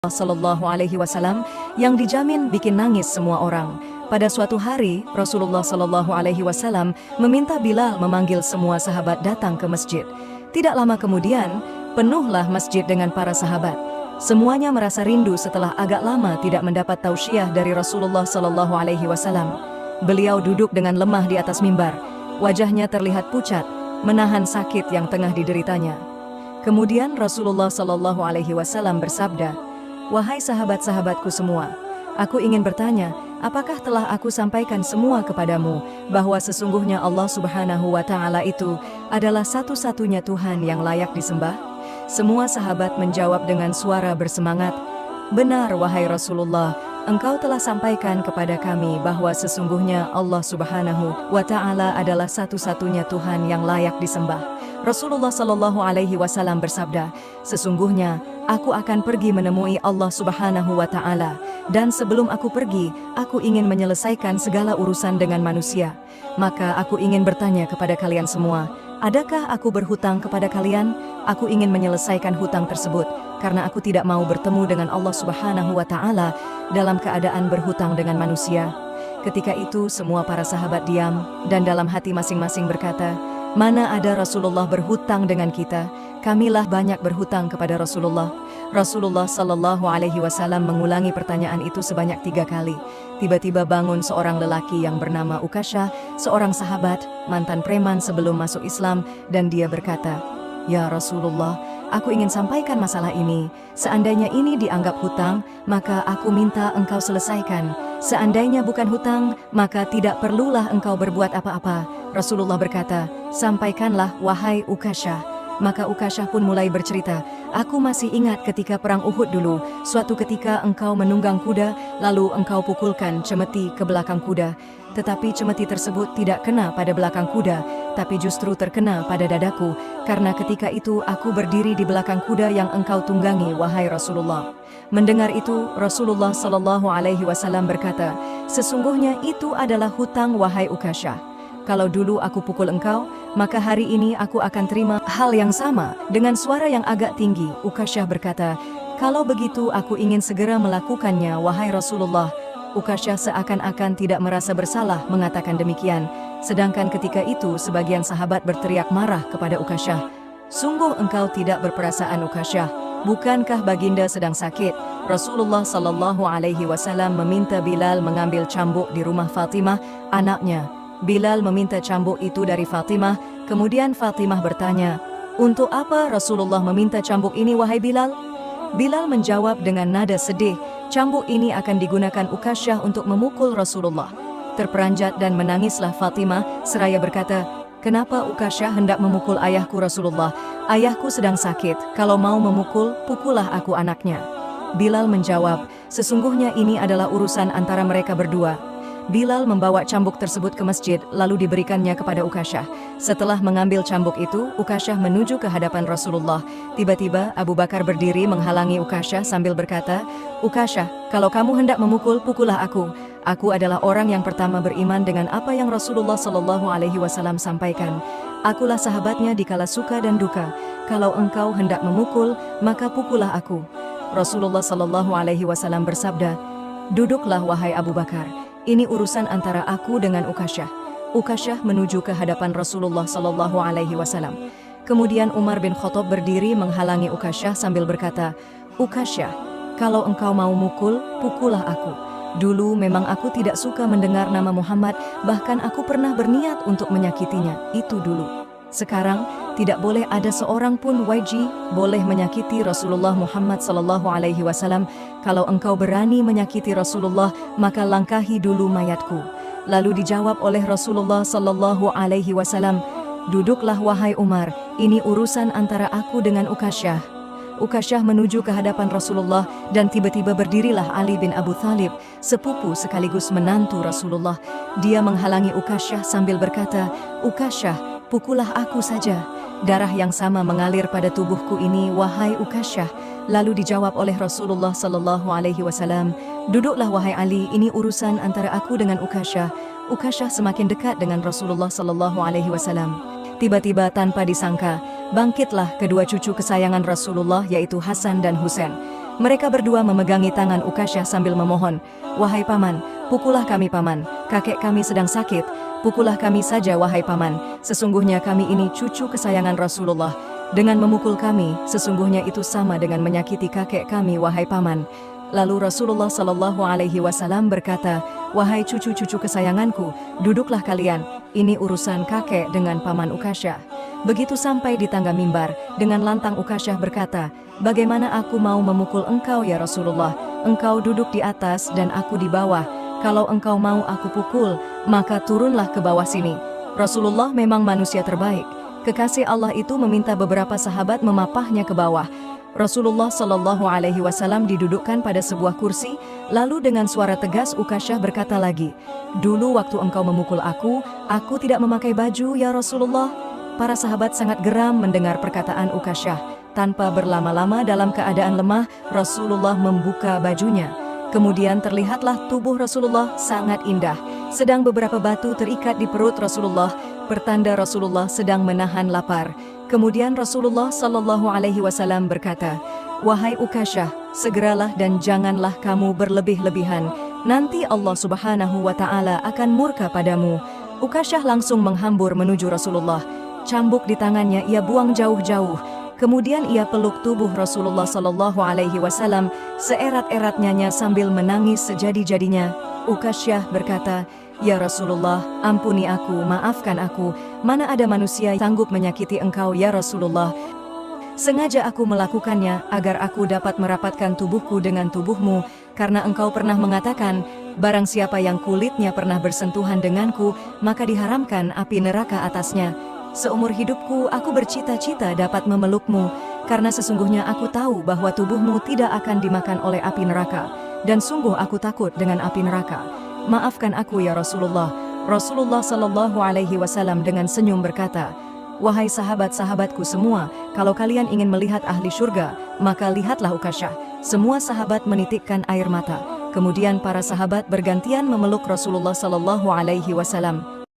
Sallallahu Alaihi Wasallam yang dijamin bikin nangis semua orang. Pada suatu hari, Rasulullah Sallallahu Alaihi Wasallam meminta Bilal memanggil semua sahabat datang ke masjid. Tidak lama kemudian, penuhlah masjid dengan para sahabat. Semuanya merasa rindu setelah agak lama tidak mendapat tausiah dari Rasulullah Sallallahu Alaihi Wasallam. Beliau duduk dengan lemah di atas mimbar. Wajahnya terlihat pucat, menahan sakit yang tengah dideritanya. Kemudian Rasulullah Sallallahu Alaihi Wasallam bersabda, "Wahai sahabat-sahabatku semua, aku ingin bertanya, apakah telah aku sampaikan semua kepadamu bahwa sesungguhnya Allah Subhanahu wa Ta'ala itu adalah satu-satunya Tuhan yang layak disembah?" Semua sahabat menjawab dengan suara bersemangat, "Benar wahai Rasulullah, engkau telah sampaikan kepada kami bahwa sesungguhnya Allah Subhanahu wa Ta'ala adalah satu-satunya Tuhan yang layak disembah." Rasulullah Sallallahu Alaihi Wasallam bersabda, "Sesungguhnya aku akan pergi menemui Allah Subhanahu wa Ta'ala, dan sebelum aku pergi, aku ingin menyelesaikan segala urusan dengan manusia. Maka aku ingin bertanya kepada kalian semua, adakah aku berhutang kepada kalian? Aku ingin menyelesaikan hutang tersebut, karena aku tidak mau bertemu dengan Allah Subhanahu wa Ta'ala dalam keadaan berhutang dengan manusia." Ketika itu semua para sahabat diam, dan dalam hati masing-masing berkata, "Mana ada Rasulullah berhutang dengan kita? Kamilah banyak berhutang kepada Rasulullah." Rasulullah Sallallahu Alaihi Wasallam mengulangi pertanyaan itu sebanyak 3 kali. Tiba-tiba bangun seorang lelaki yang bernama Ukasha, seorang sahabat, mantan preman sebelum masuk Islam, dan dia berkata, "Ya Rasulullah, aku ingin sampaikan masalah ini. Seandainya ini dianggap hutang, maka aku minta engkau selesaikan. Seandainya bukan hutang, maka tidak perlulah engkau berbuat apa-apa." Rasulullah berkata, "Sampaikanlah wahai Ukasha." Maka Ukasha pun mulai bercerita, "Aku masih ingat ketika perang Uhud dulu, suatu ketika engkau menunggang kuda, lalu engkau pukulkan cemeti ke belakang kuda. Tetapi cemeti tersebut tidak kena pada belakang kuda, tapi justru terkena pada dadaku, karena ketika itu aku berdiri di belakang kuda yang engkau tunggangi, wahai Rasulullah." Mendengar itu, Rasulullah Sallallahu Alaihi Wasallam berkata, "Sesungguhnya itu adalah hutang wahai Ukasha. Kalau dulu aku pukul engkau, maka hari ini aku akan terima hal yang sama." Dengan suara yang agak tinggi, Ukasha berkata, "Kalau begitu aku ingin segera melakukannya, wahai Rasulullah." Ukasha seakan-akan tidak merasa bersalah mengatakan demikian. Sedangkan ketika itu sebagian sahabat berteriak marah kepada Ukasha, "Sungguh engkau tidak berperasaan, Ukasha. Bukankah baginda sedang sakit?" Rasulullah Sallallahu Alaihi Wasallam meminta Bilal mengambil cambuk di rumah Fatimah, anaknya. Bilal meminta cambuk itu dari Fatimah, kemudian Fatimah bertanya, "Untuk apa Rasulullah meminta cambuk ini, wahai Bilal?" Bilal menjawab dengan nada sedih, "Cambuk ini akan digunakan Ukasha untuk memukul Rasulullah." Terperanjat dan menangislah Fatimah seraya berkata, "Kenapa Ukasha hendak memukul ayahku Rasulullah? Ayahku sedang sakit, kalau mau memukul, pukullah aku anaknya." Bilal menjawab, "Sesungguhnya ini adalah urusan antara mereka berdua." Bilal membawa cambuk tersebut ke masjid, lalu diberikannya kepada Ukasha. Setelah mengambil cambuk itu, Ukasha menuju ke hadapan Rasulullah. Tiba-tiba Abu Bakar berdiri menghalangi Ukasha sambil berkata, "Ukasha, kalau kamu hendak memukul, pukullah aku. Aku adalah orang yang pertama beriman dengan apa yang Rasulullah Sallallahu Alaihi Wasallam sampaikan. Akulah sahabatnya di kala suka dan duka. Kalau engkau hendak memukul, maka pukullah aku." Rasulullah Sallallahu Alaihi Wasallam bersabda, "Duduklah wahai Abu Bakar. Ini urusan antara aku dengan Ukasha." Ukasha menuju ke hadapan Rasulullah Sallallahu Alaihi Wasallam. Kemudian Umar bin Khattab berdiri menghalangi Ukasha sambil berkata, "Ukasha, kalau engkau mau mukul, pukullah aku. Dulu memang aku tidak suka mendengar nama Muhammad, bahkan aku pernah berniat untuk menyakitinya, itu dulu. Sekarang, tidak boleh ada seorang pun boleh menyakiti Rasulullah Muhammad Sallallahu Alaihi Wasallam. Kalau engkau berani menyakiti Rasulullah, maka langkahi dulu mayatku." Lalu dijawab oleh Rasulullah Sallallahu Alaihi Wasallam, "Duduklah wahai Umar, ini urusan antara aku dengan Ukasha." Ukasha menuju ke hadapan Rasulullah, dan tiba-tiba berdirilah Ali bin Abu Thalib, sepupu sekaligus menantu Rasulullah. Dia menghalangi Ukasha sambil berkata, "Ukasha, pukullah aku saja. Darah yang sama mengalir pada tubuhku ini, wahai Ukasha." Lalu dijawab oleh Rasulullah Sallallahu Alaihi Wasallam, "Duduklah wahai Ali, ini urusan antara aku dengan Ukasha." Ukasha semakin dekat dengan Rasulullah Sallallahu Alaihi Wasallam. Tiba-tiba tanpa disangka, bangkitlah kedua cucu kesayangan Rasulullah yaitu Hasan dan Husain. Mereka berdua memegangi tangan Ukasyah sambil memohon, "Wahai paman, pukullah kami paman, kakek kami sedang sakit, pukullah kami saja wahai paman, sesungguhnya kami ini cucu kesayangan Rasulullah. Dengan memukul kami, sesungguhnya itu sama dengan menyakiti kakek kami wahai paman." Lalu Rasulullah Shallallahu Alaihi Wasallam berkata, "Wahai cucu-cucu kesayanganku, duduklah kalian, ini urusan kakek dengan paman Ukasyah." Begitu sampai di tangga mimbar, dengan lantang Ukasyah berkata, "Bagaimana aku mau memukul engkau ya Rasulullah? Engkau duduk di atas dan aku di bawah. Kalau engkau mau aku pukul, maka turunlah ke bawah sini." Rasulullah memang manusia terbaik. Kekasih Allah itu meminta beberapa sahabat memapahnya ke bawah. Rasulullah Shallallahu Alaihi Wasallam didudukkan pada sebuah kursi, lalu dengan suara tegas Ukasyah berkata lagi, "Dulu waktu engkau memukul aku tidak memakai baju ya Rasulullah." Para sahabat sangat geram mendengar perkataan Ukasyah. Tanpa berlama-lama dalam keadaan lemah, Rasulullah membuka bajunya. Kemudian terlihatlah tubuh Rasulullah sangat indah. Sedang beberapa batu terikat di perut Rasulullah, pertanda Rasulullah sedang menahan lapar. Kemudian Rasulullah Shallallahu Alaihi Wasallam berkata, "Wahai Ukasyah, segeralah dan janganlah kamu berlebih-lebihan. Nanti Allah Subhanahu wa Ta'ala akan murka padamu." Ukasyah langsung menghambur menuju Rasulullah. Cambuk di tangannya ia buang jauh-jauh. Kemudian ia peluk tubuh Rasulullah Shallallahu Alaihi Wasallam seerat-eratnya sambil menangis sejadi-jadinya. Ukasyah berkata, "Ya Rasulullah, ampuni aku, maafkan aku. Mana ada manusia yang sanggup menyakiti engkau ya Rasulullah. Sengaja aku melakukannya agar aku dapat merapatkan tubuhku dengan tubuhmu, karena engkau pernah mengatakan, barang siapa yang kulitnya pernah bersentuhan denganku, maka diharamkan api neraka atasnya. Seumur hidupku aku bercita-cita dapat memelukmu, karena sesungguhnya aku tahu bahwa tubuhmu tidak akan dimakan oleh api neraka, dan sungguh aku takut dengan api neraka. Maafkan aku ya Rasulullah." Rasulullah Shallallahu Alaihi Wasallam dengan senyum berkata, "Wahai sahabat-sahabatku semua, kalau kalian ingin melihat ahli surga, maka lihatlah Ukasyah." Semua sahabat menitikkan air mata. Kemudian para sahabat bergantian memeluk Rasulullah Shallallahu Alaihi Wasallam.